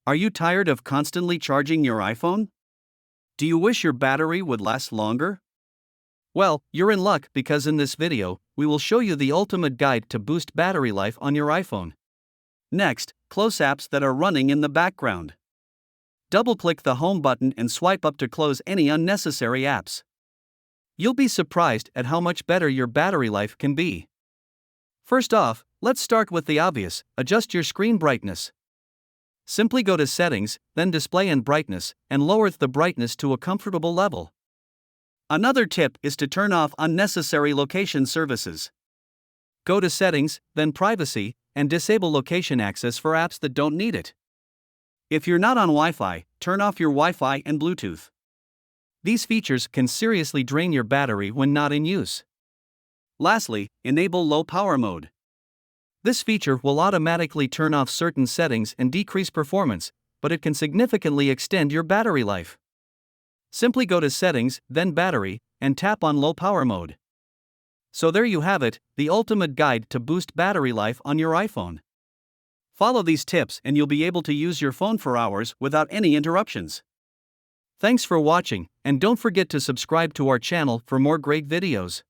Are you tired of constantly charging your iPhone? Do you wish your battery would last longer? Well, you're in luck because in this video, we will show you the ultimate guide to boost battery life on your iPhone. Next, close apps that are running in the background. Double-click the home button and swipe up to close any unnecessary apps. You'll be surprised at how much better your battery life can be. First off, let's start with the obvious: adjust your screen brightness. Simply go to Settings, then Display and Brightness, and lower the brightness to a comfortable level. Another tip is to turn off unnecessary location services. Go to Settings, then Privacy, and disable location access for apps that don't need it. If you're not on Wi-Fi, turn off your Wi-Fi and Bluetooth. These features can seriously drain your battery when not in use. Lastly, enable low power mode. This feature will automatically turn off certain settings and decrease performance, but it can significantly extend your battery life. Simply go to Settings, then Battery, and tap on Low Power Mode. So there you have it, the ultimate guide to boost battery life on your iPhone. Follow these tips and you'll be able to use your phone for hours without any interruptions. Thanks for watching, and don't forget to subscribe to our channel for more great videos.